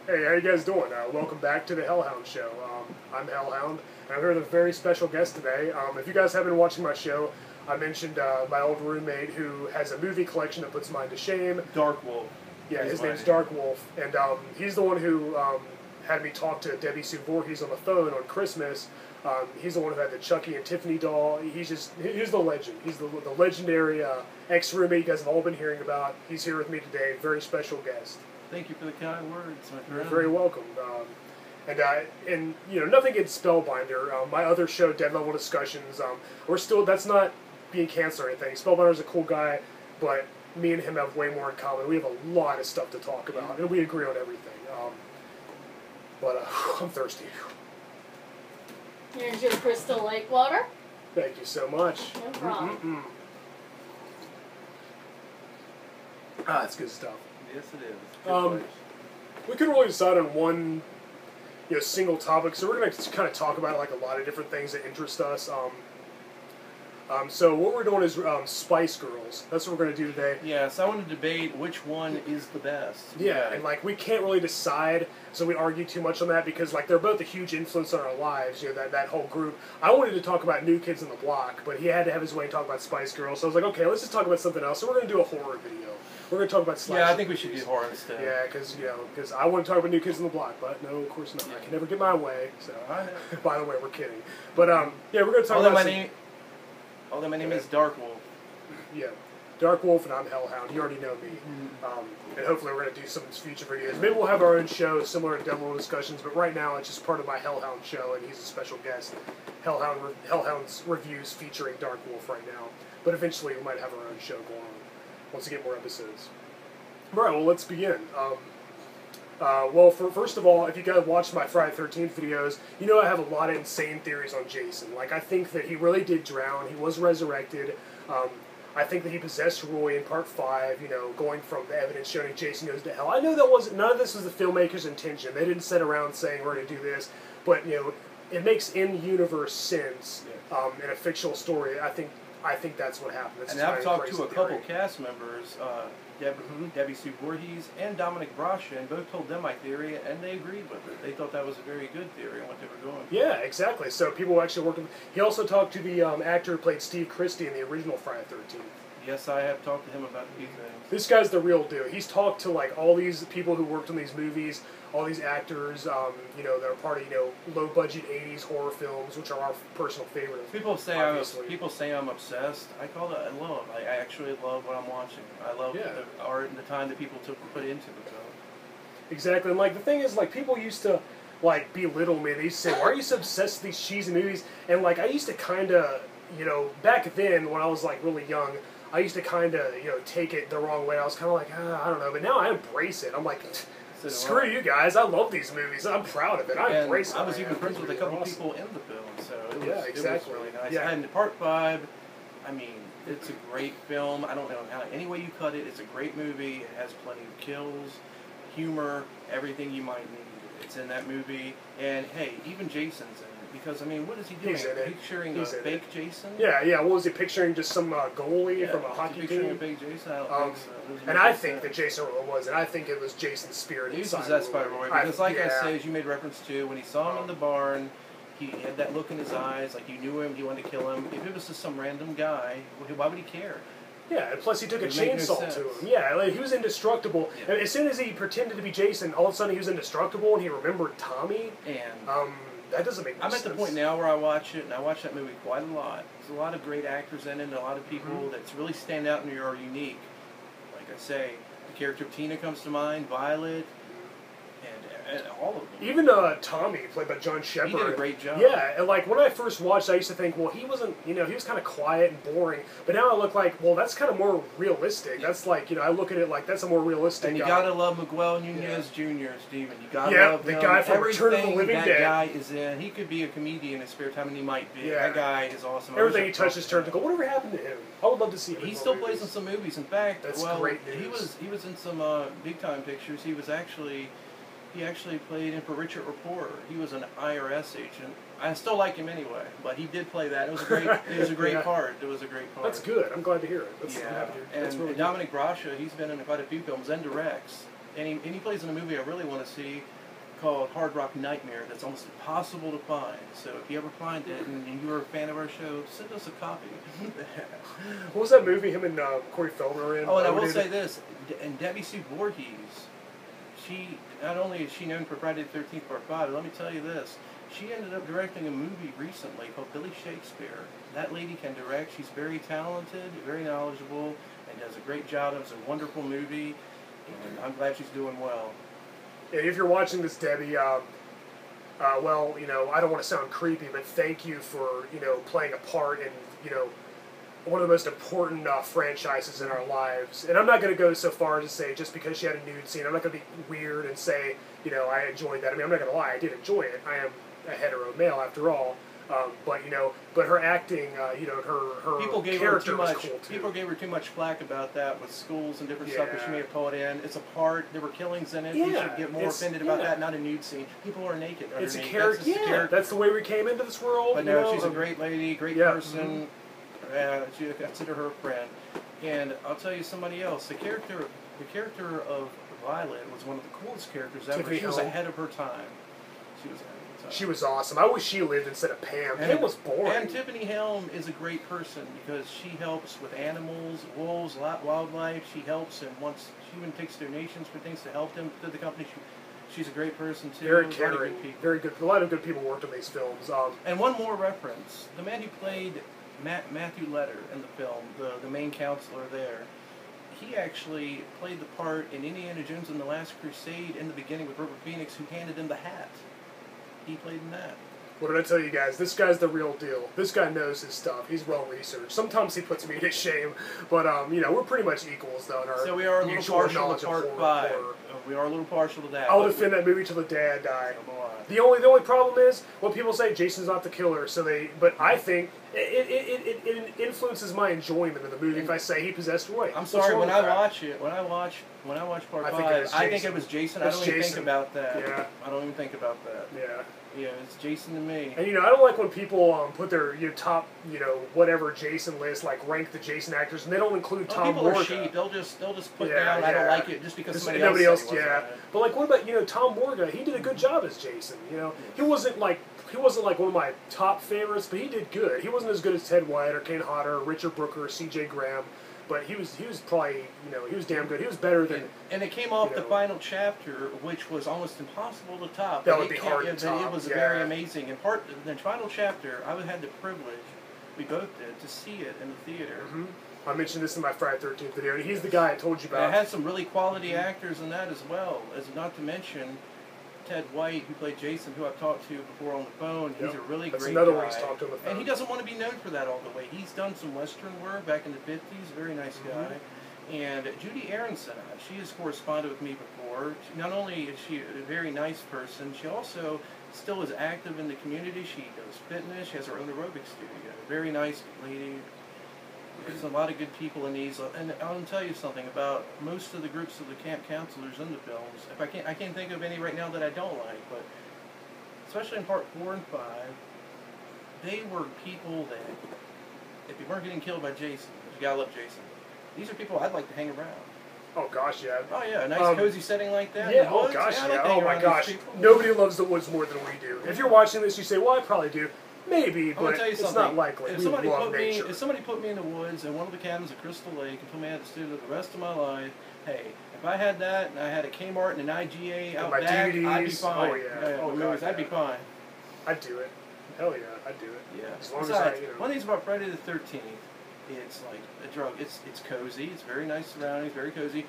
Hey, how you guys doing? Welcome back to the Hellhound Show. I'm Hellhound, and I'm here with a very special guest today. If you guys have been watching my show, I mentioned my old roommate who has a movie collection that puts mine to shame. Darkwolf. Yeah, his name's Darkwolf, and he's the one who had me talk to Debbie Sue Voorhees on the phone on Christmas. He's the one who had the Chucky and Tiffany doll. He's the legend. He's the legendary ex-roommate you guys have all been hearing about. He's here with me today, very special guest. Thank you for the kind words, my friend. You're very welcome. And you know, nothing against Spellbinder. My other show, Dead Level Discussions, that's not being canceled or anything. Spellbinder's a cool guy, but me and him have way more in common. We have a lot of stuff to talk about, and we agree on everything. I'm thirsty. Here's your Crystal Lake water. Thank you so much. No problem. That's good stuff. Yes, it is. We couldn't really decide on one, single topic, so we're going to kind of talk about like a lot of different things that interest us. So what we're doing is Spice Girls. That's what we're going to do today. Yes, I want to debate which one is the best. Yeah, and like we can't really decide, so we argue too much on that because like they're both a huge influence on our lives. That whole group. I wanted to talk about New Kids on the Block, but he had to have his way and talk about Spice Girls. So I was like, okay, let's just talk about something else. So we're going to do a horror video. We're going to talk about slasher. Yeah, I think we should do horror instead. Yeah, because I want to talk about New Kids on the Block, but no, of course not. I can never get my way. So, by the way, we're kidding. But yeah, we're going to talk about. Although my name is Darkwolf. Yeah, Darkwolf, and I'm Hellhound. You already know me. And hopefully we're going to do some future videos. Maybe we'll have our own show similar to Devil Discussions, but right now it's just part of my Hellhound show, and he's a special guest. Hellhound's reviews featuring Darkwolf right now. But eventually we might have our own show going on once we get more episodes. All right, well, let's begin. First of all, if you guys watched my Friday the 13th videos, you know I have a lot of insane theories on Jason. Like, I think that he really did drown. He was resurrected. I think that he possessed Roy in Part 5, going from the evidence showing Jason goes to hell. I know none of this was the filmmaker's intention. They didn't sit around saying, we're going to do this. But, it makes in-universe sense in a fictional story. I think that's what happened. And I've talked to a couple cast members, Debbie Sue Voorhees and Dominic Brasha, and both told them my theory, and they agreed with it. They thought that was a very good theory on what they were doing. Yeah, exactly. So people actually worked with. He also talked to the actor who played Steve Christie in the original Friday the 13th. Yes, I have talked to him about these things. This guy's the real deal. He's talked to like all these people who worked on these movies, all these actors, that are part of low-budget '80s horror films, which are our personal favorites. People say I'm obsessed. I call it love. I actually love what I'm watching. I love the art and the time that people took to put into the film. Exactly, and like the thing is, like people used to like belittle me. They used to say, "Why are you so obsessed with these cheesy movies?" And like I used to kind of, back then when I was like really young, I used to kind of, take it the wrong way. I was kind of like, I don't know. But now I embrace it. I'm like, screw you guys. I love these movies. I'm proud of it. I embrace it. I was even friends with a couple people in the film, so it was really nice. Yeah. And Part 5, I mean, it's a great film. I don't know how any way you cut it. It's a great movie. It has plenty of kills, humor, everything you might need. It's in that movie. And, hey, even Jason's in it. Because, I mean, what is he doing? Picturing a fake Jason? Yeah, what was he picturing? Just some goalie from a hockey team? Picturing a fake Jason? I don't think so. And I think that Jason was, and I think it was Jason's spirit. He was possessed by Roy. Because, I say, as you made reference to, when he saw him in the barn, he had that look in his eyes, like you knew him, you wanted to kill him. If it was just some random guy, why would he care? Yeah, and plus he took a chainsaw to him. Yeah, like, he was indestructible. Yeah. And as soon as he pretended to be Jason, all of a sudden he was indestructible, and he remembered Tommy. And that doesn't make sense. I'm at the point now where I watch it, and I watch that movie quite a lot. There's a lot of great actors in it, and a lot of people that really stand out and are unique. Like I say, the character of Tina comes to mind, Violet, and all of them. Even Tommy, played by John Shepard. He did a great job. Yeah, and like when I first watched, I used to think, well, he wasn't, he was kind of quiet and boring. But now I look like, well, that's kind of more realistic. Yeah. That's like, I look at it like that's a more realistic. And you gotta love Miguel Nunez Jr., Steven. You gotta love him. The guy from Return of the Living Dead. That guy is in. He could be a comedian in his spare time, and he might be. Yeah. That guy is awesome. Everything he touches turns to gold. Whatever happened to him? I would love to see him. He still plays in some movies. In fact, that's great news. He was in some big time pictures. He actually played in For Richard Reporter. He was an IRS agent. I still like him anyway, but he did play that. It was a great. It was a great part. It was a great part. That's good. I'm glad to hear it. And Dominic Brasha, he's been in quite a few films and directs. And he plays in a movie I really want to see called Hard Rock Nightmare that's almost impossible to find. So if you ever find it and you're a fan of our show, send us a copy. What was that movie him and Corey Feldman were in? Oh, and I will say this, and Debbie Sue Voorhees, she, not only is she known for Friday the 13th Part 5, let me tell you this, she ended up directing a movie recently called Billy Shakespeare. That lady can direct, she's very talented, very knowledgeable, and does a great job. It was a wonderful movie, and I'm glad she's doing well. If you're watching this, Debbie, well, you know, I don't want to sound creepy, but thank you for, you know, playing a part in, you know, one of the most important franchises in our lives. And I'm not going to go so far as to say just because she had a nude scene, I'm not going to be weird and say, you know, I enjoyed that. I mean, I'm not going to lie, I did enjoy it. I am a hetero male after all. But, you know, but her acting, you know, her character was cool too. People gave her too much flack about that with schools and different stuff that she may have pulled in. It's a part. There were killings in it. Yeah, you should get more offended about that, not a nude scene. People are naked. It's a character. Yeah, that's the way we came into this world. But no, she's a great lady, great person. She consider her a friend. And I'll tell you somebody else. The character of Violet was one of the coolest characters ever. She was ahead of her time. She was ahead. She was awesome. I wish she lived instead of Pam. Pam was boring. And Tiffany Helm is a great person because she helps with animals, wolves, wildlife. She helps, and once she even takes donations for things to help them through the company. She's a great person too. Very caring. Very good. A lot of good people worked on these films. And one more reference: the man who played Matthew Letter in the film, the main counselor there. He actually played the part in Indiana Jones and the Last Crusade in the beginning with River Phoenix, who handed him the hat. He played in that. What did I tell you guys? This guy's the real deal. This guy knows his stuff. He's well researched. Sometimes he puts me to shame, but you know, we're pretty much equals though in our so we are a little partial to Part 5. We are a little partial to that. I'll defend that movie till the day I die. The only problem is when people say Jason's not the killer. But I think it influences my enjoyment of the movie if I say he possessed Roy. I'm sorry, when I watch Part 5, I think it was Jason. I don't even think about that. Yeah. I don't even think about that. Yeah. Yeah, it's Jason to me. And you know, I don't like when people put their top, you know, whatever Jason list, like rank the Jason actors, and they don't include Tom Morga. People are sheep. They'll just put down. I don't like it just because nobody else. Yeah. But like, what about Tom Morga? He did a good job as Jason. You know, he wasn't like one of my top favorites, but he did good. He wasn't as good as Ted White or Kane Hodder or Richard Brooker or C.J. Graham. But he was probably, he was damn good. He was better than... And it came off the final chapter, which was almost impossible to top. That would be hard to top. It was very amazing. And the final chapter, I had the privilege, we both did, to see it in the theater. Mm-hmm. I mentioned this in my Friday the 13th video. He's the guy I told you about. And it had some really quality actors in that as well, as not to mention Ted White, who played Jason, who I've talked to before on the phone. He's a really great guy. That's another one he's talked to on the phone. And he doesn't want to be known for that all the way. He's done some Western work back in the 50s. Very nice guy. And Judy Aronson, she has corresponded with me before. Not only is she a very nice person, she also still is active in the community. She does fitness. She has her own aerobics studio. Very nice lady. There's a lot of good people in these, and I'll tell you something about most of the groups of the camp counselors in the films. If I can't think of any right now that I don't like, but especially in Part 4 and 5, they were people that, if you weren't getting killed by Jason, you gotta love Jason. These are people I'd like to hang around. Oh gosh, yeah. Oh yeah, a nice cozy setting like that. Yeah. Oh gosh, yeah. Oh my gosh. Nobody loves the woods more than we do. If you're watching this, you say, "Well, I probably do." Maybe, but it's not likely. If somebody put me in the woods in one of the cabins at Crystal Lake and told me I had to stay there the rest of my life, hey, if I had that and I had a Kmart and an IGA out back, DVDs, I'd be fine. Oh yeah. God, I'd be fine. I'd do it. Hell yeah, I'd do it. Yeah. As long Besides, as one of these about Friday the 13th, it's like a drug. It's cozy. It's very nice surroundings. Very cozy.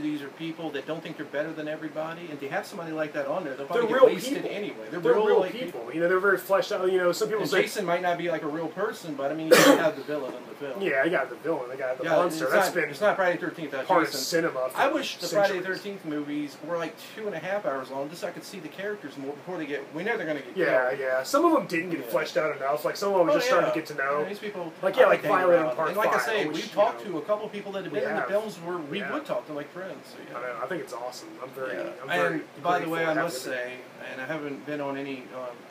These are people that don't think they're better than everybody, and to have somebody like that on there, they'll probably get wasted anyway. They're real people. You know, they're very fleshed out. You know, some people say Jason might not be like a real person, but I mean, you have the villain in the film. Yeah, I got the villain. I got the monster. It's not Friday the 13th. That's part of cinema. I wish the Friday the 13th movies were like 2.5 hours long, just so I could see the characters more before they get. We know they're going to get killed. Yeah. Some of them didn't get fleshed out enough. Like some of them were just starting to get to know. These people, like Violet in Part 5. And like I say, we've talked to a couple of people that have been in the films where we would talk to like friends. So, I know. I think it's awesome. I'm very. And by the way, I must say, and I haven't been on any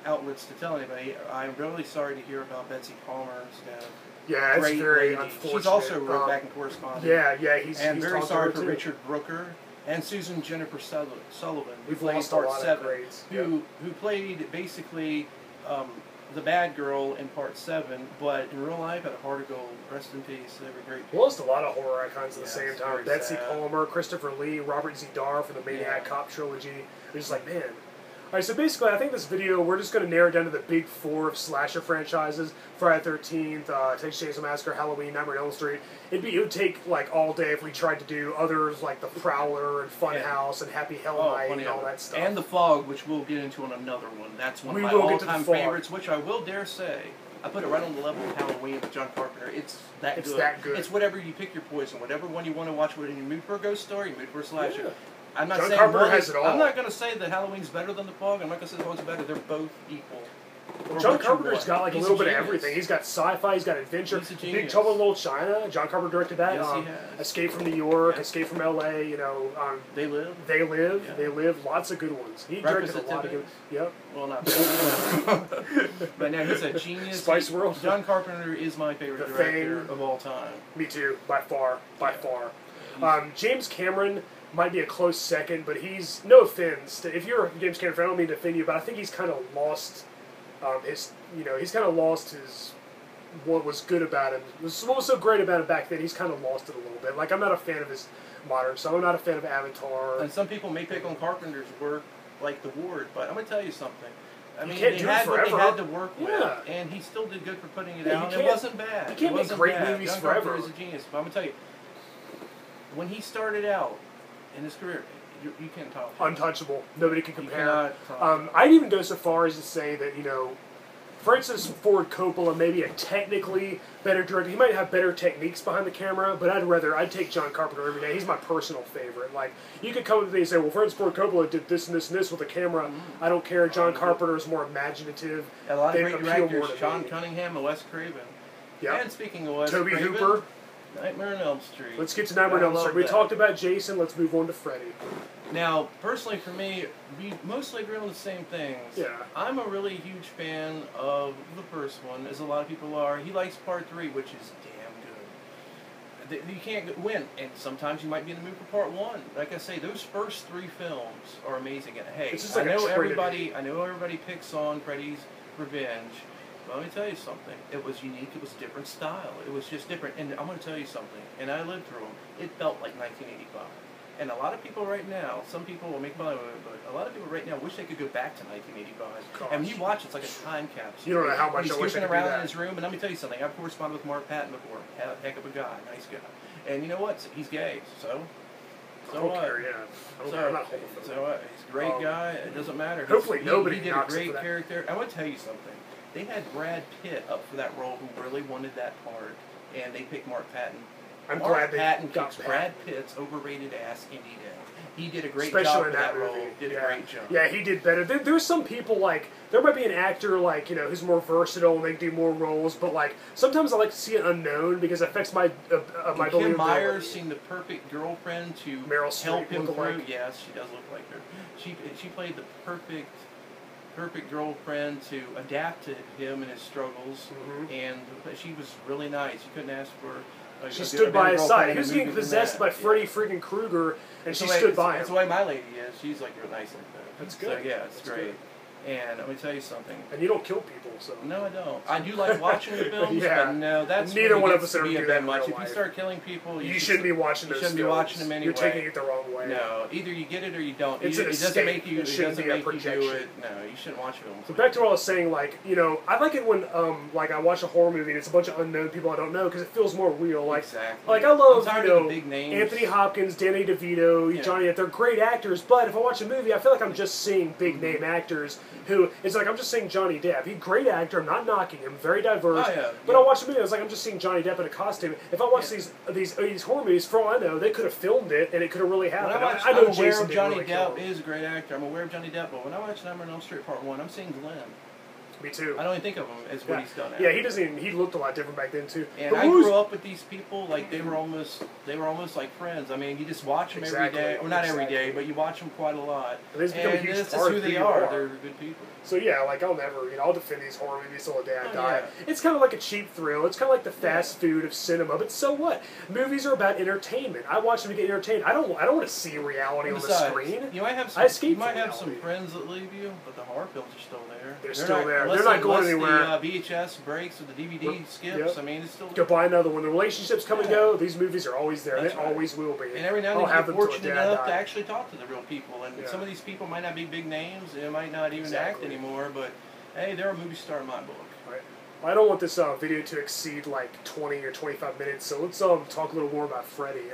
outlets to tell anybody, I'm really sorry to hear about Betsy Palmer's death. Yeah, it's very unfortunate. She's also wrote back and corresponded. Yeah, he's very sorry for Richard Brooker and Susan Jennifer Sullivan, who We've played lost a Part lot of 7, greats. who played basically the bad girl in Part 7, but in real life had a heart of gold. Rest in peace. They were great. We lost a lot of horror icons at the Yeah, same it's time. very Betsy sad. Palmer, Christopher Lee, Robert Z'Dar for the Maniac Yeah. Cop trilogy. It's just like, man. Alright, so basically, I think this video, we're just going to narrow it down to the big four of slasher franchises. Friday the 13th, Texas Chainsaw Massacre, Halloween, Nightmare on Elm Street. It would take, like, all day if we tried to do others like The Prowler and Funhouse and Happy Hell Night and all that stuff. And The Fog, which we'll get into on another one. That's one We of my will get to The all-time Fog. favorites, which I will dare say, I put it right on the level of Halloween with John Carpenter. It's that good. It's whatever you pick your poison. Whatever one you want to watch, whether you're in the mood for a ghost story, mood for a slasher. Yeah. I'm not John saying Carpenter one has it all. I'm not going to say that Halloween's better than The Fog. I'm not going to say The Fog's better. They're both equal. John Carpenter's got like He's a little bit of genius. everything. He's got sci-fi, he's got adventure. He's a Big genius. Trouble in Little China. John Carpenter directed that. Yes, he has. Escape from New York, Yeah. Escape from L.A. You know, They Live. They Live. Yeah. They Live. Lots of good ones. He Breakfast directed a at lot of good. Tiffany's. Yep. Well, not but now he's a genius. Spice World. John Carpenter is my favorite The director Thing. of all time. Me too. By far. By far. James Cameron might be a close second, but he's no offense. If you're a James Cameron fan, I don't mean to offend you, but I think he's kind of lost his. You know, he's kind of lost his. What was good about him? What was so great about him back then? He's kind of lost it a little bit. Like, I'm not a fan of his modern stuff. I'm not a fan of Avatar. And some people may pick on Carpenter's work, like The Ward, but I'm going to tell you something. I mean, can't they do it had what they forever. had to work with, Yeah. and he still did good for putting it Yeah, out. you It can't- wasn't bad. you can't It make wasn't great bad. movies John forever. Carpenter is a genius, but I'm going to tell you, when he started out in his career, you can't talk. Untouchable. Nobody can You compare. cannot talk. I'd even go so far as to say that, you know, Francis Ford Coppola may be a technically better director. He might have better techniques behind the camera, but I'd take John Carpenter every day. He's my personal favorite. Like, you could come to me and say, well, Francis Ford Coppola did this and this and this with the camera. I don't care. John Carpenter is more imaginative. A lot of They great appeal more directors, to Sean me. Cunningham and Wes Craven. Yep. And speaking of Wes Toby Craven, Hooper. Nightmare on Elm Street. Let's get to Nightmare on Elm Street. We talked about Jason. Let's move on to Freddy. Now, personally for me, we mostly agree on the same things. Yeah. I'm a really huge fan of the first one, as a lot of people are. He likes Part 3, which is damn good. You can't win, and sometimes you might be in the mood for Part 1. Like I say, those first 3 films are amazing. And hey, It's just like I a know trinity. everybody picks on Freddy's Revenge. But let me tell you something. It was unique. It was a different style. It was just different. And I'm going to tell you something. And I lived through them. It felt like 1985. And a lot of people right now, some people will make fun of it, but a lot of people right now wish they could go back to 1985. Gosh. And when you watch, it's like a time capsule. You don't know how much He's I wish I goofing could do around that. in his room, and let me tell you something. I've corresponded with Mark Patton before. Heck of a guy, nice guy. And you know what? He's gay, so I don't care, yeah. I'm not holding for that. he's a great guy. It doesn't matter. Hopefully nobody He did a knocks it great for that. character. I want to tell you something. They had Brad Pitt up for that role, who really wanted that part, and they picked Mark Patton. I'm Mark glad they Patton got kicks Patton. Brad Pitt's overrated ass any day. He did a great Especially job in for that that movie. role. Did yeah. a great job. Yeah, he did better. There's some people, like, there might be an actor, like, you know, who's more versatile and they do more roles, but, like, sometimes I like to see an unknown because it affects my my Kim believability. Myers seemed the perfect girlfriend to Meryl Streep help him look through. alike. Yes, she does look like her. She played the perfect girlfriend to adapt to him and his struggles, and she was really nice. You couldn't ask for. She stood by his side. He was getting possessed by Freddy Yeah. freaking Krueger, and That's she the way- stood by That's him. the way my lady is. She's like real nice like that. That's good. So yeah, it's That's great. good. And let me tell you something. And you don't kill people, so. No, I don't. I do like watching the films, Yeah. but no, that's Neither when one it of gets us to are be do a that bit in much. real If you life. start killing people, You shouldn't be watching you those shouldn't be films. watching them anyway. You're taking it the wrong way. No, either you get it or you don't. It's it an doesn't escape. make you. It It shouldn't doesn't be a make you do projection. it. No, you shouldn't watch films. So back to what I was saying, like, you know, I like it when, like, I watch a horror movie and it's a bunch of unknown people I don't know because it feels more real. Like, Exactly. like I love, I'm tired you of know, the big names. Anthony Hopkins, Danny DeVito, Yeah. Johnny Depp. They're great actors, but if I watch a movie, I feel like I'm just seeing big name actors who, it's like I'm just seeing Johnny Depp. He's a great actor. I'm not knocking him. Very diverse. Oh, yeah. But Yeah. I watch a movie, it's like I'm just seeing Johnny Depp in a costume. If I watch these horror movies, for all I know, they could have filmed it and it could have really When happened. I I know am aware Jason of Johnny didn't really kill Depp him. is a great actor. I'm aware of Johnny Depp, but when I watch Nightmare on Elm Street Part 1, I'm seeing Glenn. Me too. I don't even think of him as what he's done. Yeah, he doesn't even. He looked a lot different back then too. And I grew up with these people like they were almost like friends. I mean, you just watch them every day. Well, not every day, but you watch them quite a lot. And this is who they are. They're good people. So yeah, like I'll never, I'll defend these horror movies till the day I die. Yeah. It's kind of like a cheap thrill. It's kind of like the fast food of cinema. But so what? Movies are about entertainment. I watch them to get entertained. I don't want to see reality on the screen. You might have some friends that leave you, but the horror films are still there. They're still there. They're not going anywhere. The VHS breaks or the DVD skips. I mean, it's still there. Go buy another one. The relationships come and go. These movies are always there. They always will be. And every now and then you get fortunate enough to actually talk to the real people. And some of these people might not be big names. They might not even act anymore, but hey, they're a movie star in my book. Right. Well, I don't want this video to exceed like 20 or 25 minutes, so let's talk a little more about Freddy.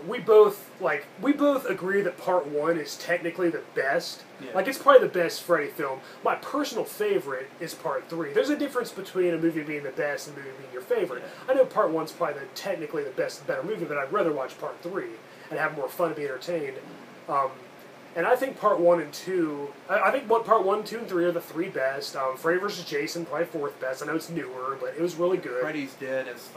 We both agree that Part 1 is technically the best. Yeah. Like, it's probably the best Freddy film. My personal favorite is Part 3. There's a difference between a movie being the best and a movie being your favorite. Yeah. I know Part 1's probably technically the best, better movie, but I'd rather watch Part 3 and have more fun and be entertained. And I think Part 1 and 2, I think Part 1, 2, and 3 are the three best. Freddy vs. Jason, probably fourth best. I know it's newer, but it was really good. Freddy's Dead is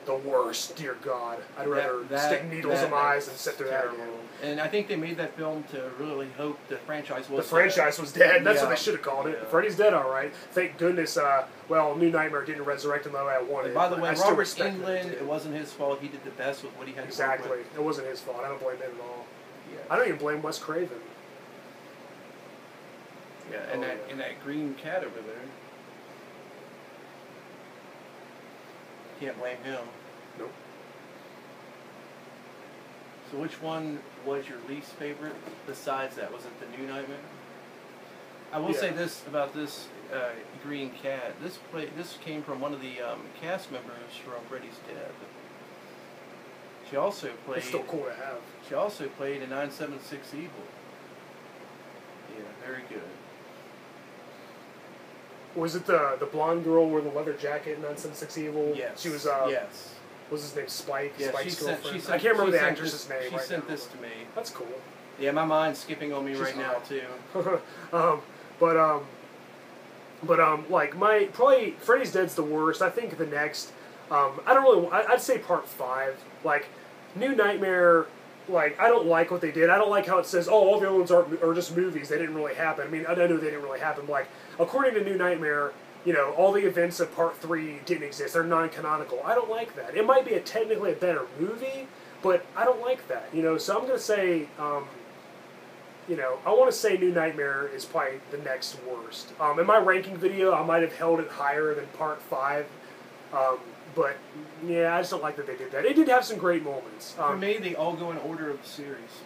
the worst, dear God. I'd rather stick needles in my eyes and sit through that again. And I think they made that film to really hope the franchise was dead. The franchise was dead. That's what they should have called it. Freddy's Dead, all right. Thank goodness, New Nightmare didn't resurrect him the way I wanted. And by the way, Robert Englund, it wasn't his fault. He did the best with what he had to work with. Exactly. It wasn't his fault. I don't blame him at all. I don't even blame Wes Craven. Yeah, and that green cat over there. Can't blame him. Nope. So which one was your least favorite besides that? Was it the New Nightmare? I will say this about this green cat. This came from one of the cast members from Freddy's Dead. She also played... It's still cool to have. She also played in 976 Evil. Yeah, very good. Was it the blonde girl with the leather jacket in 976 Evil? Yes. She was, yes. What was his name? Spike? Yeah, Spike's girlfriend? I can't remember the actress's name. She sent this to me. That's cool. Yeah, my mind's skipping on me right now, too. Probably Freddy's Dead's the worst. I think the next, I'd say Part 5. Like, New Nightmare, I don't like what they did. I don't like how it says, all the other ones are just movies. They didn't really happen. I mean, I know they didn't really happen. According to New Nightmare, all the events of Part 3 didn't exist. They're non-canonical. I don't like that. It might be technically a better movie, but I don't like that. So I'm going to say, I want to say New Nightmare is probably the next worst. In my ranking video, I might have held it higher than Part 5. But, yeah, I just don't like that they did that. It did have some great moments. For me, they all go in order of the series.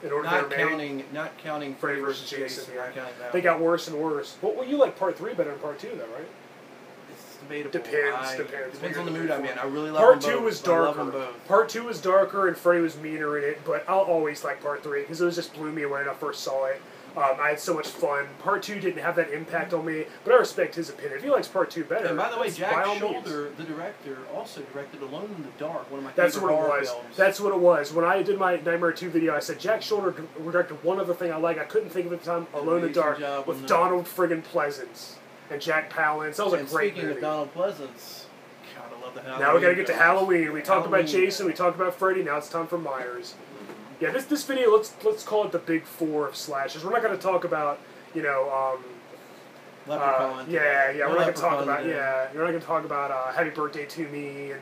In order not counting Freddy vs. Jason. They got worse and worse. Well, you like Part 3 better than Part 2, though, right? It's debatable. Depends on the mood I'm in. I really love Part them both. 2 was darker. Part 2 was darker, and Freddy was meaner in it, but I'll always like Part 3, because it just blew me away when I first saw it. I had so much fun. Part 2 didn't have that impact on me, but I respect his opinion. If he likes Part 2 better, and by the way, Jack Shoulder, the director, also directed Alone in the Dark, one of my favorite horror films. That's what it was. When I did my Nightmare 2 video, I said Jack Shoulder directed one other thing I like. I couldn't think of it at the time. Alone in the Dark with Donald friggin' Pleasance and Jack Palance. That was a great movie. Speaking of Donald Pleasance, God, I love the Halloween. Now we got to get to Halloween. We talked about Jason. We talked about Freddy. Now it's time for Myers. Yeah, this video, let's call it the big 4 of slashers. We're not going to talk about, Leprechaun. we're not going to talk about, we're not going to talk about Happy Birthday to Me and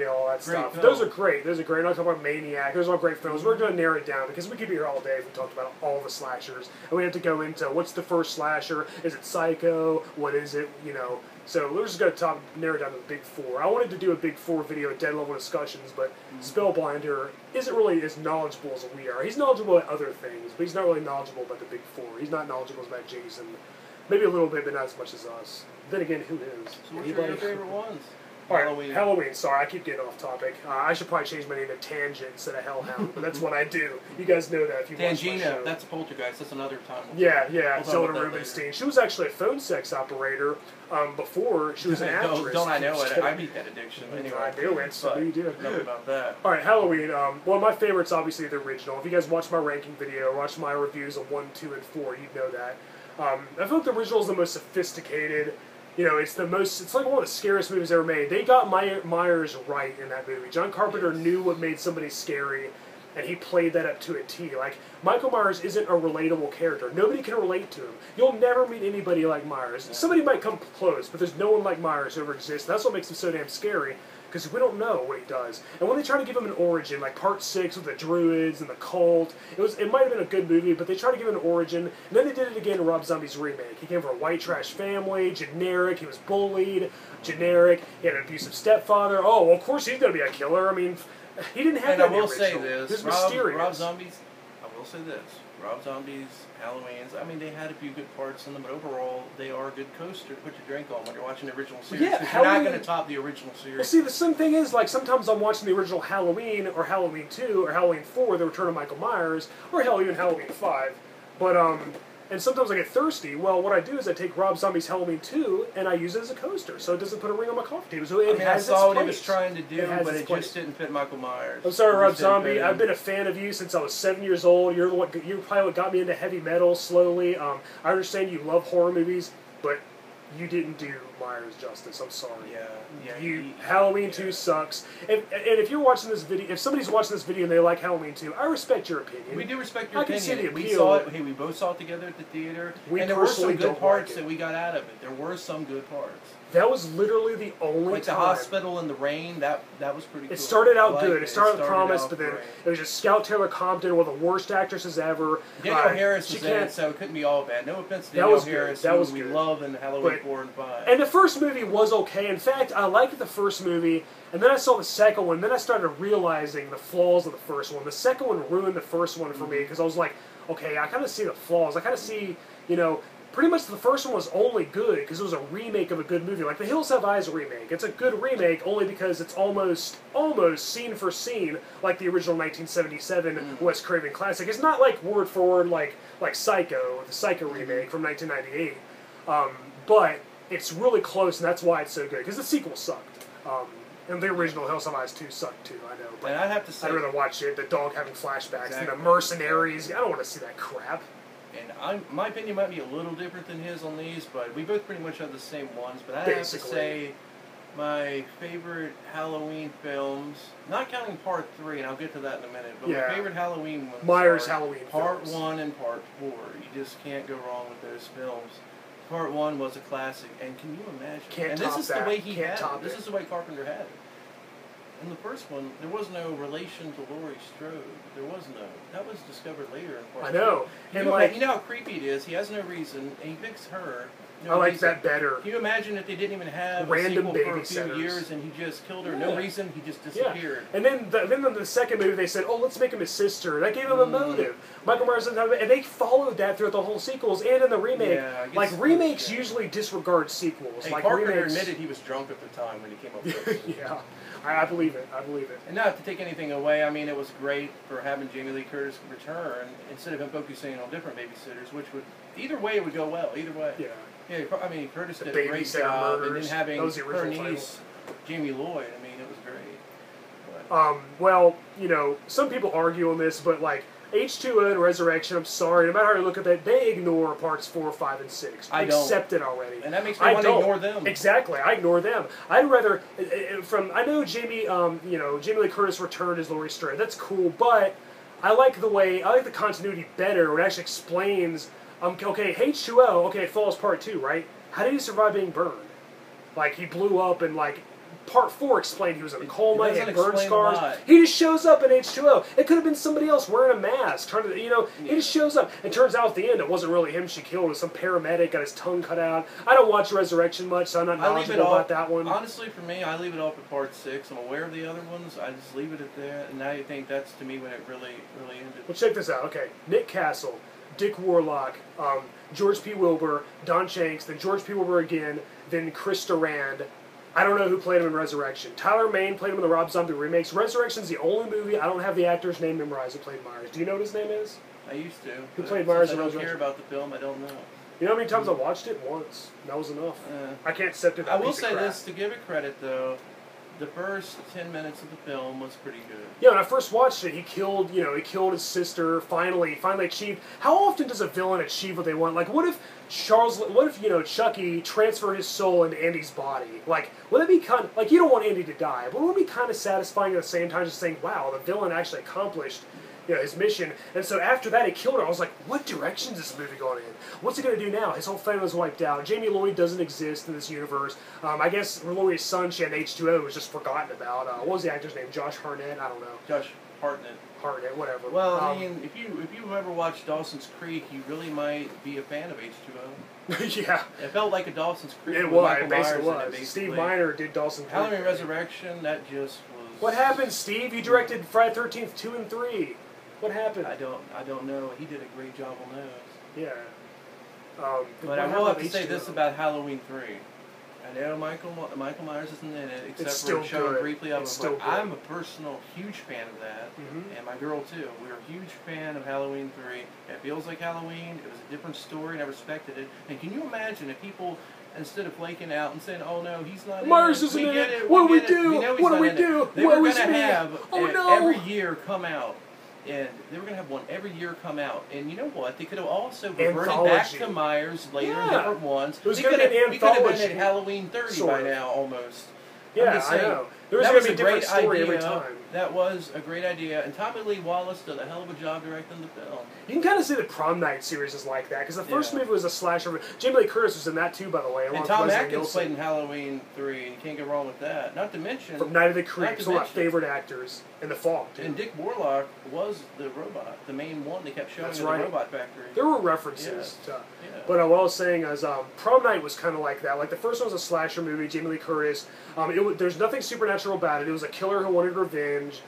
all that stuff. Film. Those are great. Those are great. We're not talking about Maniac. Those are all great films. We're going to narrow it down because we could be here all day if we talked about all the slashers. And we have to go into what's the first slasher? Is it Psycho? What is it? So we're just going to narrow it down to the big 4. I wanted to do a big 4 video, dead level discussions, but Spellblinder isn't really as knowledgeable as we are. He's knowledgeable about other things, but he's not really knowledgeable about the big 4. He's not knowledgeable about Jason. Maybe a little bit, but not as much as us. Then again, who is? So which are your favorite ones? Alright, Halloween. Sorry, I keep getting off topic. I should probably change my name to Tangent instead of Hellhound, but that's what I do. You guys know that if you watch my show. That's Poltergeist. That's another time. Zelda Rubinstein. She was actually a phone sex operator before she was an actress. Don't I know it? I beat that addiction. Anyway, I do it. So you do. Enough about that. Alright, Halloween. Well, my favorite's obviously the original. If you guys watch my ranking video, watch my reviews of 1, 2, and 4, you'd know that. I feel like the original is the most sophisticated. You know, it's like one of the scariest movies ever made. They got Myers right in that movie. John Carpenter knew what made somebody scary, and he played that up to a T. Like, Michael Myers isn't a relatable character. Nobody can relate to him. You'll never meet anybody like Myers. Somebody might come close, but there's no one like Myers who ever exists. That's what makes him so damn scary, because we don't know what he does. And when they try to give him an origin, like Part 6 with the Druids and the cult, it might have been a good movie, but they tried to give him an origin, and then they did it again in Rob Zombie's remake. He came from a white trash family, generic, he was bullied, generic, he had an abusive stepfather. Oh, well, of course he's going to be a killer. I mean, he didn't have that in the original. And I will say this, He was mysterious. Rob Zombie's, I will say this, Rob Zombie's Halloween's, I mean, they had a few good parts in them, but overall, they are a good coaster to put your drink on when you're watching the original series. Yeah, you're not going to top the original series. Well, see, the same thing is, like, sometimes I'm watching the original Halloween, or Halloween 2, or Halloween 4, The Return of Michael Myers, or hell, even Halloween 5, but, and sometimes I get thirsty. Well, what I do is I take Rob Zombie's Halloween 2, and I use it as a coaster, so it doesn't put a ring on my coffee table. So I saw what he was trying to do, but it just didn't fit Michael Myers. I'm sorry, Rob Zombie. I've been a fan of you since I was 7 years old. You're probably what got me into heavy metal slowly. I understand you love horror movies, but you didn't do Myers justice. I'm sorry. Yeah. Halloween 2 sucks. And if you're watching this video, if somebody's watching this video and they like Halloween 2, I respect your opinion. We do respect your opinion. I can see the appeal. We saw it. Hey, we both saw it together at the theater. And there were some good parts that we got out of it. There were some good parts. That was literally the only like time. The hospital in the rain, that was pretty cool. It started out good. It started with promise, but then it was just Scout Taylor Compton, one of the worst actresses ever. Danielle Harris was in it, so it couldn't be all bad. No offense to Danielle Harris, who we love in Halloween 4 and 5. And the first movie was okay. In fact, I liked the first movie, and then I saw the second one, and then I started realizing the flaws of the first one. The second one ruined the first one for me, because I was like, okay, I kind of see the flaws. I kind of see, you know, pretty much the first one was only good because it was a remake of a good movie. Like The Hills Have Eyes remake. It's a good remake only because it's almost scene for scene like the original 1977 Wes Craven classic. It's not like word for word like Psycho, the Psycho remake from 1998. But it's really close, and that's why it's so good, because the sequel sucked. And the original Hills Have Eyes 2 sucked too, I know. But and I have to say, I'd rather watch it, the dog having flashbacks, and the mercenaries. I don't want to see that crap. And my opinion might be a little different than his on these, but we both pretty much have the same ones. But I have to say, my favorite Halloween films, not counting Part 3, and I'll get to that in a minute, but my favorite Halloween ones Myers Halloween Part films. 1 and Part 4. You just can't go wrong with those films. Part 1 was a classic, and can you imagine? This is the way he had it. This is the way Carpenter had it. In the first one, there was no relation to Laurie Strode. There was no. That was discovered later in Part 2. I know. You know how creepy it is? He has no reason, and he picks her. I like that better. Can you imagine if they didn't even have random a sequel for a few years and he just killed her? No reason, he just disappeared. And then in the second movie they said, oh, let's make him his sister. That gave him a motive. Michael Myers didn't have it, and they followed that throughout the whole sequels and in the remake. Like, remakes usually disregard sequels. Hey, like, Carpenter admitted he was drunk at the time when he came up with it. Yeah. I believe it. I believe it. And not to take anything away, I mean, it was great for having Jamie Lee Curtis return instead of him focusing on different babysitters, which would, either way, it would go well. Either way. Yeah. Yeah, I mean, Curtis did a great job, and then having her niece, title. Jamie Lloyd, I mean, it was great. But. Well, you know, some people argue on this, but, like, H2O and Resurrection, I'm sorry, no matter how you look at that, they ignore parts 4, 5, and 6. I don't. Accept it already. And that makes me want to ignore them. Exactly, I ignore them. I'd rather, I know Jamie Lee Curtis returned as Laurie Strode. That's cool, but I like the continuity better when it actually explains, okay, H2O, okay, it follows part 2, right? How did he survive being burned? Like, he blew up and, like, Part 4 explained he was in a coma, he had burn scars. He just shows up in H2O. It could have been somebody else wearing a mask. He just shows up. It turns out at the end it wasn't really him she killed. It was some paramedic, got his tongue cut out. I don't watch Resurrection much, so I'm not knowledgeable about that one. Honestly, for me, I leave it off at Part 6. I'm aware of the other ones. I just leave it at that. And I think that's, to me, when it really ended. Well, check this out. Okay, Nick Castle, Dick Warlock, George P. Wilbur, Don Shanks, then George P. Wilbur again, then Chris Durand. I don't know who played him in Resurrection. Tyler Mane played him in the Rob Zombie remakes. Resurrection's the only movie I don't have the actor's name memorized who played Myers. Do you know what his name is? I used to. Who played Myers in Resurrection? I don't Resurrection? care about the film. I don't know. You know how many times I watched it? Once. That was enough. I can't sit through that. I will say this, to give it credit, though, The first 10 minutes of the film was pretty good. Yeah, when I first watched it, he killed his sister, finally achieved. How often does a villain achieve what they want? Like, what if Chucky transfer his soul into Andy's body? Like, would it be you don't want Andy to die, but would it be kind of satisfying at the same time just saying, wow, the villain actually accomplished his mission. And so after that, he killed her. I was like, what direction is this movie going in? What's he going to do now? His whole family was wiped out. Jamie Lloyd doesn't exist in this universe. I guess Laurie's son, she had an H2O, was just forgotten about. What was the actor's name? Josh Hartnett? I don't know. Josh Hartnett. Hartnett, whatever. Well, I mean, if you ever watched Dawson's Creek, you really might be a fan of H2O. Yeah. It felt like a Dawson's Creek. It with was. Michael It basically Myers was. in it, Steve Miner did Dawson's Creek. Halloween Resurrection, that just was... What happened, Steve? You directed Friday the 13th 2 and 3. What happened? I don't know. He did a great job on those. Yeah. But I will have to say this about Halloween 3. I know Michael Myers isn't in it, except for showing briefly of it, but I'm a personal huge fan of that, and my girl too. We're a huge fan of Halloween 3. It feels like Halloween. It was a different story, and I respected it. And can you imagine if people, instead of flaking out and saying, "Oh no, he's not Myers in it. isn't in it. What do we do? What do we do? They were going to have every year come out. And they were going to have one every year come out. And you know what? They could have also reverted back to Myers later in different ones. It was going to be an we could have anthology. been at Halloween 30 by now, almost. Yeah, I know. There was going to be a different story every time. That was a great idea. And Tommy Lee Wallace did a hell of a job directing the film. You can kind of say the Prom Night series is like that, because the first movie was a slasher. Jamie Lee Curtis was in that too, by the way. And Tom Atkins played in Halloween 3, and you can't go wrong with that. Not to mention... From Night of the Creeps, one of my favorite actors in The Fog, too. And Dick Warlock was the robot, the main one they kept showing in the Robot Factory. There were references to... But what I was saying is, Prom Night was kind of like that. Like, the first one was a slasher movie, Jamie Lee Curtis. There's nothing supernatural about it. It was a killer who wanted revenge.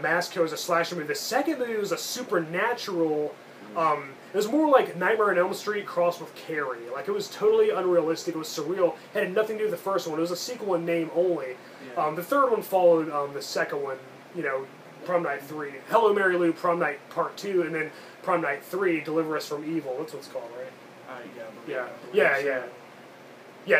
Mask Killer was a slasher movie. The second movie was a supernatural... it was more like Nightmare on Elm Street crossed with Carrie. Like, it was totally unrealistic. It was surreal. It had nothing to do with the first one. It was a sequel in name only. Yeah. The third one followed the second one, Prom Night 3. Hello, Mary Lou, Prom Night Part 2, and then Prom Night 3, Deliver Us from Evil. That's what it's called, right? Yeah,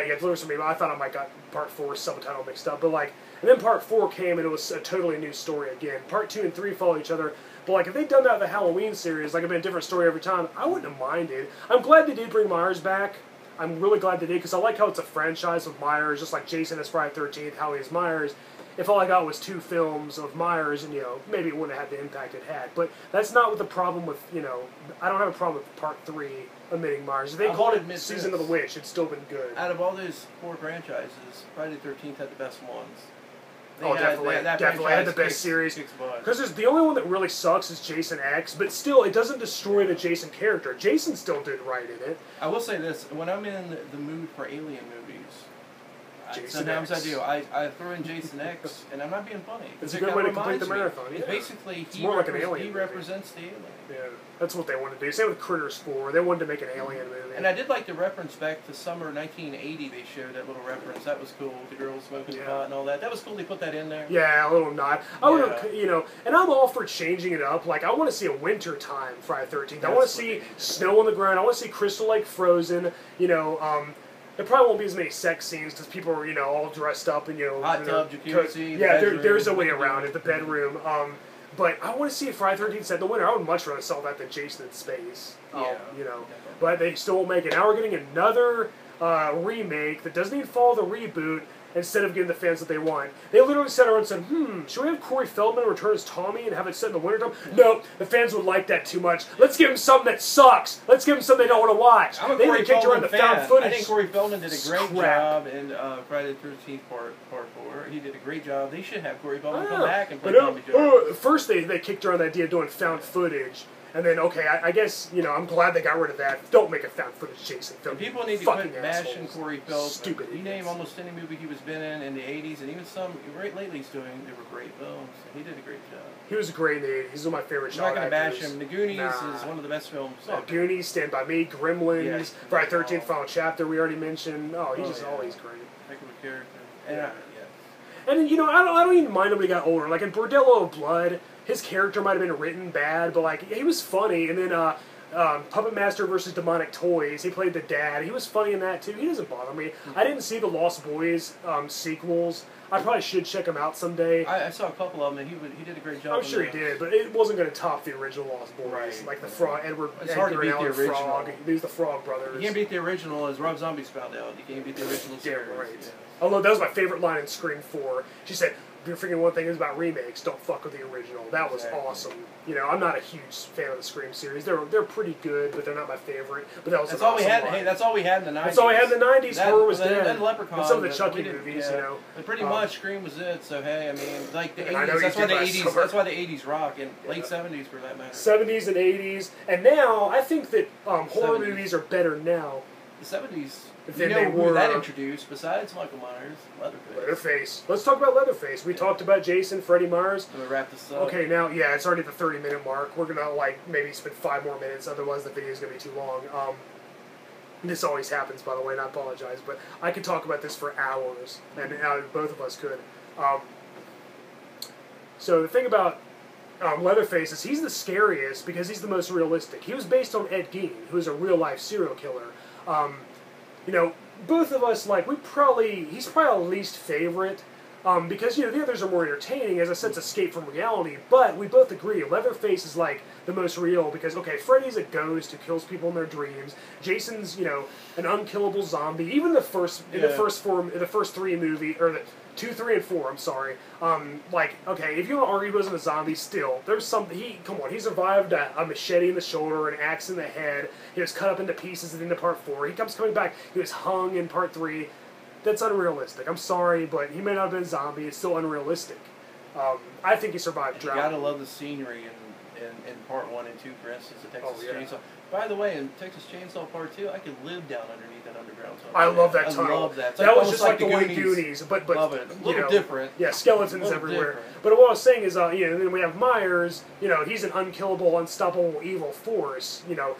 Deliver Us from Evil. I thought I might got Part 4 subtitle mixed up. But, and then Part 4 came, and it was a totally new story again. Part 2 and 3 follow each other. But, if they'd done that with the Halloween series, it'd been a different story every time, I wouldn't have minded. I'm glad they did bring Myers back. I'm really glad they did, because I like how it's a franchise with Myers, just like Jason is Friday the 13th, Howie is Myers. If all I got was 2 films of Myers, and, maybe it wouldn't have had the impact it had. But that's not what the problem with, I don't have a problem with Part 3 omitting Myers. If they called it Season of the Witch, it'd still been good. Out of all those 4 franchises, Friday the 13th had the best ones. Definitely had the best series. Because the only one that really sucks is Jason X, but still, it doesn't destroy the Jason character. Jason still did right in it. I will say this, when I'm in the mood for alien movies, sometimes I do. I throw in Jason X, and I'm not being funny. It's a good way to complete the marathon. Yeah. Basically, it's more like an alien. He represents the alien. Yeah, that's what they wanted to do. Same with Critters 4. They wanted to make an alien movie. And I did like the reference back to summer 1980. They showed that little reference. That was cool. The girls smoking pot and all that. That was cool. They put that in there. Yeah, a little nod. I would, and I'm all for changing it up. I want to see a winter time Friday the 13th. I want to see snow on the ground. I want to see Crystal Lake frozen. There probably won't be as many sex scenes because people are, all dressed up and, hot tub, jacuzzi. Yeah, there's a way around it. The bedroom. But I want to see a Friday the 13th set in the winter. I would much rather saw that than Jason in Space. But they still won't make it. Now we're getting another remake that doesn't even follow the reboot. Instead of giving the fans what they want. They literally sat around and said, should we have Corey Feldman return as Tommy and have it set in the wintertime? No, the fans would like that too much. Let's give them something that sucks. Let's give them something they don't want to watch. I'm a they Corey Feldman fan. Found footage. I think Corey Feldman did a great job in Friday the 13th Part 4. He did a great job. They should have Corey Feldman come back and play Tommy Jones. First they kicked around the idea of doing found footage. And then, I guess, I'm glad they got rid of that. Don't make a found footage Jason film. And people need to quit bashing Corey Feldman. Stupid. You name almost any movie he was been in the 80s, and even some right lately he's doing, they were great films. He did a great job. He was great in the 80s. He's one of my favorite child actors. I'm not going to bash him. The Goonies is one of the best films. Goonies, Stand By Me, Gremlins, Friday the 13th Final Chapter we already mentioned. He's just always great. Heck of a character. And, And I don't even mind him when he got older. Like in Bordello of Blood, his character might have been written bad, but he was funny. And then Puppet Master versus Demonic Toys. He played the dad. He was funny in that too. He doesn't bother me. I didn't see the Lost Boys sequels. I probably should check them out someday. I saw a couple of them, and he did a great job. I'm sure he did, but it wasn't going to top the original Lost Boys. Right. Like the Frog, It's hard to beat the original. Frog. He was the Frog Brothers. You can't beat the original, as Rob Zombie spelled out. You can't beat the original series. Yeah, right. Yeah. Although that was my favorite line in Scream 4. She said, "You're freaking one thing is about remakes. Don't fuck with the original." That was awesome. You know, I'm not a huge fan of the Scream series. They're pretty good, but they're not my favorite. But that was That's all we had. line. Hey, that's all we had in the 90s. That's all we had in the 90s. Horror was dead. And Leprechaun. And some of the but Chucky we didn't- movies, yeah. you know. But pretty much Scream was it. So hey, I mean, like the And I know 80s. That's you why did the last 80s. summer. That's why the 80s rock and late 70s for that matter. 70s and 80s, and now I think that horror 70s. movies are better now. The 70s. Than You they know who were. that introduced besides Michael Myers? Leatherface. Leatherface. Let's talk about Leatherface. We talked about Jason, Freddy Myers. I'm gonna wrap this up. Okay, now, yeah, it's already the 30-minute mark. We're gonna, like, maybe spend 5 more minutes, otherwise the video's gonna be too long. This always happens, by the way, and I apologize, but I could talk about this for hours, and both of us could. So the thing about Leatherface is he's the scariest because he's the most realistic. He was based on Ed Gein, who is a real-life serial killer. You know, both of us, like, he's probably our least favorite, because, you know, the others are more entertaining as a sense of escape from reality, but we both agree, Leatherface is, like, the most real, because, okay, Freddy's a ghost who kills people in their dreams, Jason's, you know, an unkillable zombie, even the first 3 movie, or the 2, 3, and 4, I'm sorry, like, okay, if you want to argue he wasn't a zombie, still, there's something, he survived a machete in the shoulder, an axe in the head, he was cut up into pieces at the end of part 4, he comes coming back, he was hung in part 3, that's unrealistic, I'm sorry, but he may not have been a zombie, it's still unrealistic. I think he survived You drowning. gotta love the scenery in part 1 and 2, for instance, the Texas yeah. Chainsaw. By the way, in Texas Chainsaw Part 2, I could live down underneath that underground tunnel. I love that tunnel. I love that. It's That like was almost just like the Goonies. Goonies, but Love it. A little different. Yeah, skeletons A little everywhere. different. But what I was saying is, you know, then we have Myers. You know, he's an unkillable, unstoppable evil force. You know,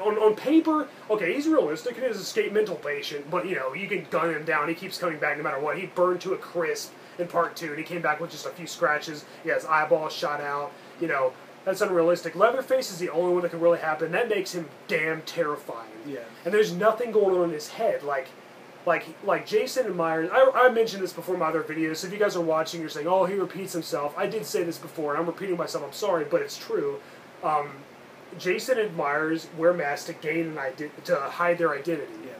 on paper, okay, he's realistic. He is an escape mental patient, but you know, you can gun him down. He keeps coming back no matter what. He burned to a crisp in part 2, and he came back with just a few scratches. He has eyeballs shot out. You know. That's unrealistic. Leatherface is the only one that can really happen. That makes him damn terrifying. Yeah. And there's nothing going on in his head. Like Jason and Myers, I mentioned this before in my other videos, so if you guys are watching, you're saying, oh, he repeats himself. I did say this before, and I'm repeating myself, I'm sorry, but it's true. Jason and Myers wear masks to hide their identity. Yes.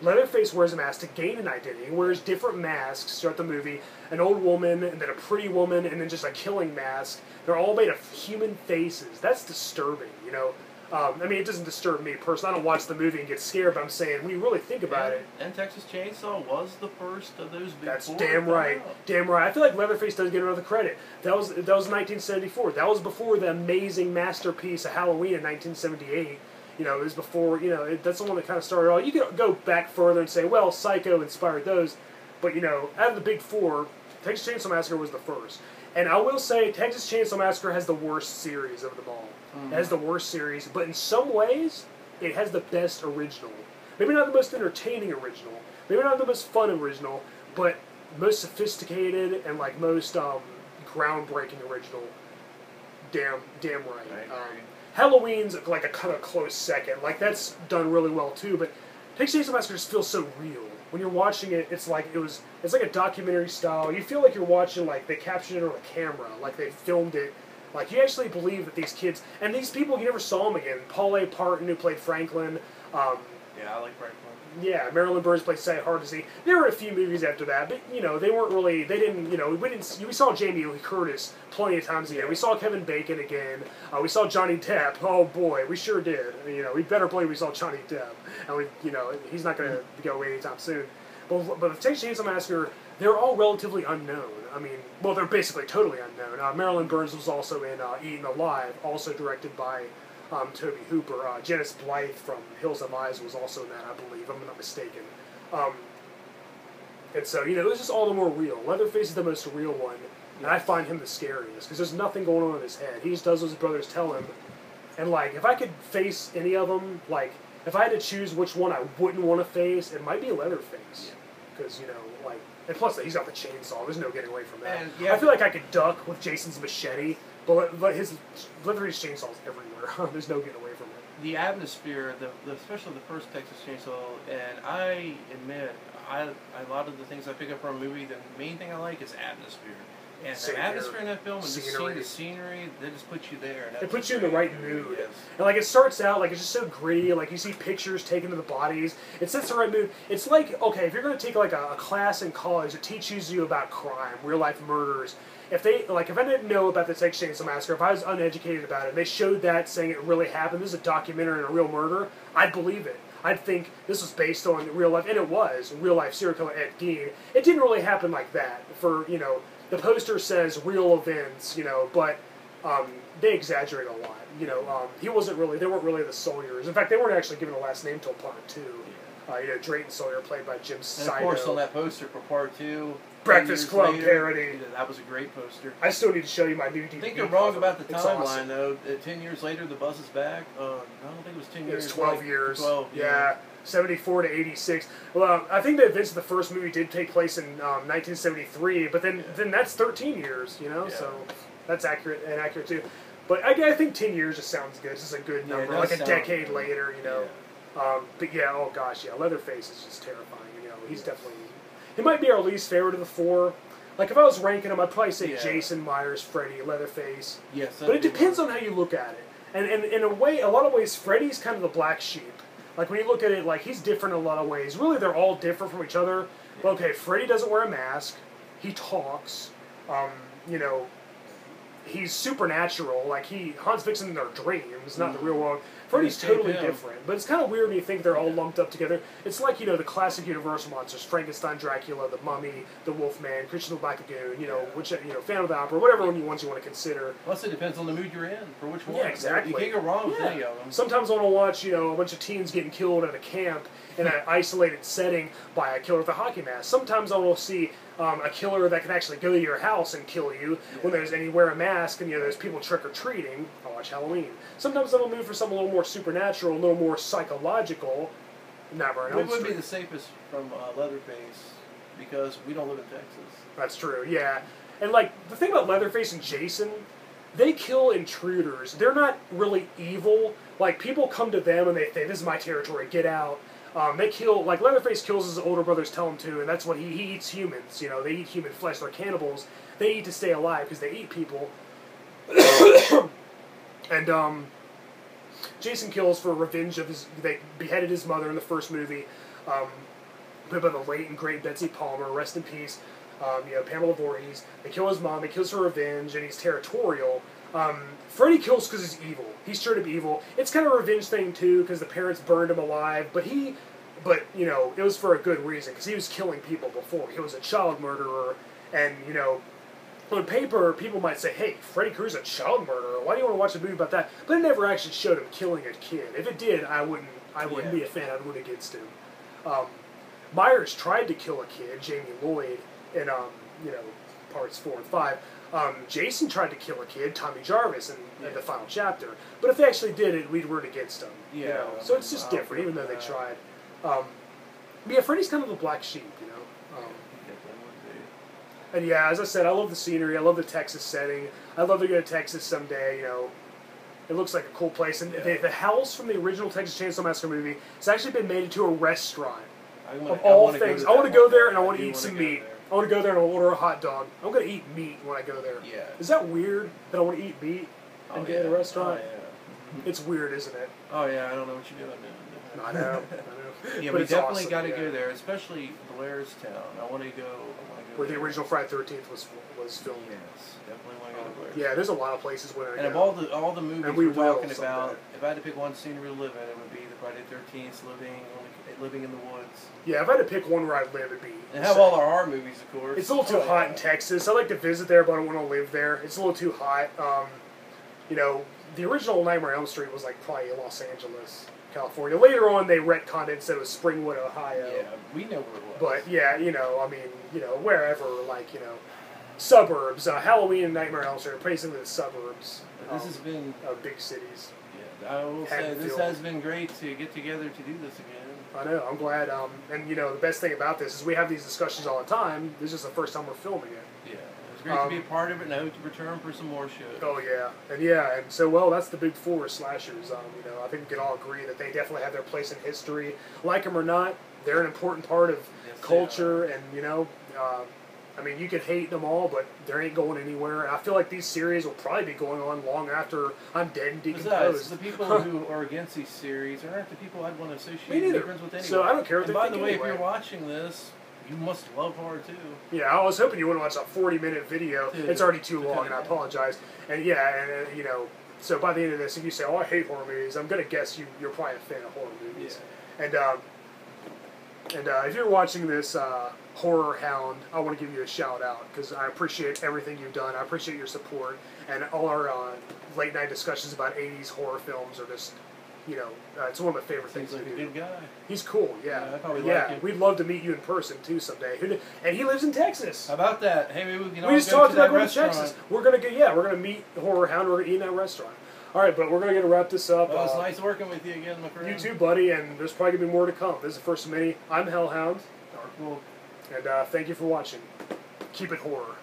Leatherface wears a mask to gain an identity. He wears different masks throughout the movie. An old woman, and then a pretty woman, and then just a killing mask. They're all made of human faces. That's disturbing, you know? I mean, it doesn't disturb me personally. I don't watch the movie and get scared, but I'm saying, when you really think about it... And Texas Chainsaw was the first of those big That's four. damn right. Damn right. I feel like Leatherface doesn't get enough credit. That was 1974. That was before the amazing masterpiece of Halloween in 1978. You know, it was before, you know, that's the one that kind of started all. You could go back further and say, well, Psycho inspired those. But, you know, out of the big four, Texas Chainsaw Massacre was the first. And I will say, Texas Chainsaw Massacre has the worst series of them all. It has the worst series, but in some ways, it has the best original. Maybe not the most entertaining original, maybe not the most fun original, but most sophisticated and, like, most groundbreaking original. Damn right. Halloween's like a kind of close second. Like, that's done really well too, but Texas Chainsaw Massacre just feels so real. When you're watching it, it's like a documentary style. You feel like you're watching, like, they captured it on a camera, like they filmed it. Like, you actually believe that these kids, and these people, you never saw them again. Paul A. Parton, who played Franklin. Yeah, I like Franklin. Yeah, Marilyn Burns played Cy Hardesty. There were a few movies after that, but, you know, they didn't, you know, we saw Jamie Lee Curtis plenty of times again. We saw Kevin Bacon again. We saw Johnny Depp. Oh, boy, we sure did. You know, we better believe we saw Johnny Depp. And, you know, he's not going to go away anytime soon. But the Texas Chainsaw Massacre, they're all relatively unknown. I mean, well, they're basically totally unknown. Marilyn Burns was also in Eaten Alive, also directed by Toby Hooper. Janice Blythe from Hills Have Eyes was also in that, I believe, if I'm not mistaken. And so, you know, it was just all the more real. Leatherface is the most real one, and I find him the scariest, because there's nothing going on in his head. He just does what his brothers tell him. And, like, if I could face any of them, like, if I had to choose which one I wouldn't want to face, it might be Leatherface. Because, you know, like, and plus he's got the chainsaw. There's no getting away from that. I feel like I could duck with Jason's machete, but his Leatherface chainsaw's everywhere. There's no getting away from it. the atmosphere, especially the first Texas Chainsaw, and I admit, a lot of the things I pick up from a movie, the main thing I like is atmosphere. And the atmosphere in that film, and just seeing the scenery, they just put you there. It puts you in the right mood. Yes. And like it starts out, like it's just so gritty, like you see pictures taken of the bodies. It sets the right mood. It's like, okay, if you're going to take like a class in college that teaches you about crime, real life murders, if I didn't know about the Texas Chainsaw Massacre, if I was uneducated about it, and they showed that saying it really happened, this is a documentary and a real murder, I'd believe it. I'd think this was based on real life, and it was, real life serial killer Ed Gein. It didn't really happen like that. For, you know, the poster says real events, you know, but they exaggerate a lot. You know, they weren't really the Sawyers. In fact, they weren't actually given a last name till Part 2. You know, Drayton Sawyer played by Jim Saito. And of course, on that poster for Part 2, Breakfast Club parody. That was a great poster. I still need to show you my new DVD. I think you're wrong about the timeline, awesome. Though. 10 years later, the bus is back. I don't think it was 10 years. It was 12 years. 12, yeah. 74 to 86. Well, I think the events of the first movie did take place in 1973, but then that's 13 years, you know, so that's accurate too. But I think 10 years just sounds good. It's just a good number, like a decade later, you know. But yeah, oh gosh, yeah, Leatherface is just terrifying, you know. He's definitely, he might be our least favorite of the four. Like if I was ranking them, I'd probably say Jason, Myers, Freddy, Leatherface. Yes, but it depends on how you look at it. And in a lot of ways, Freddy's kind of the black sheep. Like, when you look at it, like, he's different in a lot of ways. Really, they're all different from each other. But, okay, Freddy doesn't wear a mask. He talks. You know, he's supernatural. Like, he hunts victims in their dreams, not in the real world. Freddy's totally different. But it's kind of weird when you think they're all lumped up together. It's like, you know, the classic Universal monsters. Frankenstein, Dracula, the Mummy, the Wolfman, Creature of the Black Lagoon, you know, which, you know, Phantom of the Opera, whatever ones you want to consider. Plus, it depends on the mood you're in, for which one. Yeah, exactly. You can't go wrong with any of them. Sometimes I want to watch, you know, a bunch of teens getting killed at a camp in an isolated setting by a killer with a hockey mask. Sometimes I will see a killer that can actually go to your house and kill you and you wear a mask and, you know, there's people trick-or-treating. I'll watch Halloween. Sometimes I'll move for something a little more supernatural, a little more psychological. Never. It would be the safest from Leatherface because we don't live in Texas. That's true, yeah. And, like, the thing about Leatherface and Jason, they kill intruders. They're not really evil. Like, people come to them and they think, this is my territory, get out. They kill, like, Leatherface kills his older brothers tell him to, and that's what he eats humans. You know, they eat human flesh. They're cannibals. They eat to stay alive because they eat people. And, Jason kills for revenge of they beheaded his mother in the first movie. Played by the late and great Betsy Palmer, rest in peace. You know, Pamela Voorhees. They kill his mom. He kills for revenge, and he's territorial. Freddy kills because he's evil. He's straight up evil. It's kind of a revenge thing, too, because the parents burned him alive. But, you know, it was for a good reason, because he was killing people before. He was a child murderer, and, you know, on paper, people might say, hey, Freddy Krueger's a child murderer. Why do you want to watch a movie about that? But it never actually showed him killing a kid. If it did, I wouldn't be a fan. I'd root against him. Myers tried to kill a kid, Jamie Lloyd, in, you know, parts 4 and 5. Jason tried to kill a kid, Tommy Jarvis, in the final chapter. But if they actually did it, we'd root against them. Yeah. You know? So it's just different, even though they tried. Yeah, Freddy's kind of the black sheep, you know. And yeah, as I said, I love the scenery. I love the Texas setting. I'd love to go to Texas someday, you know. It looks like a cool place. And the house from the original Texas Chainsaw Massacre movie has actually been made into a restaurant. Of all things. I want to go there and I want to eat some meat. I want to go there and order a hot dog. I'm going to eat meat when I go there. Yeah. Is that weird that I want to eat meat and get in a restaurant? Oh, yeah. It's weird, isn't it? Oh, yeah, I don't know what you're doing now. I know. Yeah, but we definitely awesome, got to go there, especially Blairstown. I want to go where the original Friday 13th was filmed. Yes, definitely want to go to Blairstown. Yeah, there's a lot of places where I go. And of all the movies we're talking about, if I had to pick one scene to live in, it would be the Friday 13th, living in the woods. Yeah, if I had to pick one where I'd live, it'd be... And have all our horror movies, of course. It's a little too hot in Texas. I like to visit there, but I don't want to live there. It's a little too hot. You know, the original Nightmare on Elm Street was like probably Los Angeles, California. Later on, they retconned it and said it was Springwood, Ohio. Yeah, we know where it was. But yeah, you know, I mean, you know, wherever, like, you know, suburbs. Halloween and Nightmare on Elm Street are basically the suburbs. This has been big cities. Yeah, I will say this has been great to get together to do this again. I know. I'm glad. And you know, the best thing about this is we have these discussions all the time. This is the first time we're filming it. Yeah, it was Great to be a part of it, and I hope to return for some more shows. Oh yeah, and so well, that's the big four slashers. You know, I think we can all agree that they definitely have their place in history. Like them or not, they're an important part of culture, and you know. I mean, you can hate them all, but they ain't going anywhere. And I feel like these series will probably be going on long after I'm dead and decomposed. Besides, the people who are against these series aren't the people I'd want to associate Me neither. friends with anyway. So I don't care what and they by think the way, anyway. if you're watching this, you must love horror too. Yeah, I was hoping you wouldn't watch a 40-minute video. Dude, it's already too long, and I apologize. And yeah, and you know, so by the end of this, if you say, "Oh, I hate horror movies," I'm gonna guess you're probably a fan of horror movies. Yeah. And if you're watching this Horror Hound, I want to give you a shout out because I appreciate everything you've done. I appreciate your support, and all our late night discussions about 80s horror films are just, you know, it's one of my favorite things Seems to like do. a good guy. He's cool, yeah. I probably like him. We'd love to meet you in person too someday. And he lives in Texas. How about that? Hey, maybe we can all We just go talked to that about going to restaurant. Texas. We're gonna meet Horror Hound. We're gonna eat in that restaurant. All right, but we're gonna get to wrap this up. Well, it's nice working with you again, my friend. You too, buddy. And there's probably gonna be more to come. This is the first of many. I'm Hellhound. Darkwolf. And thank you for watching. Keep it horror.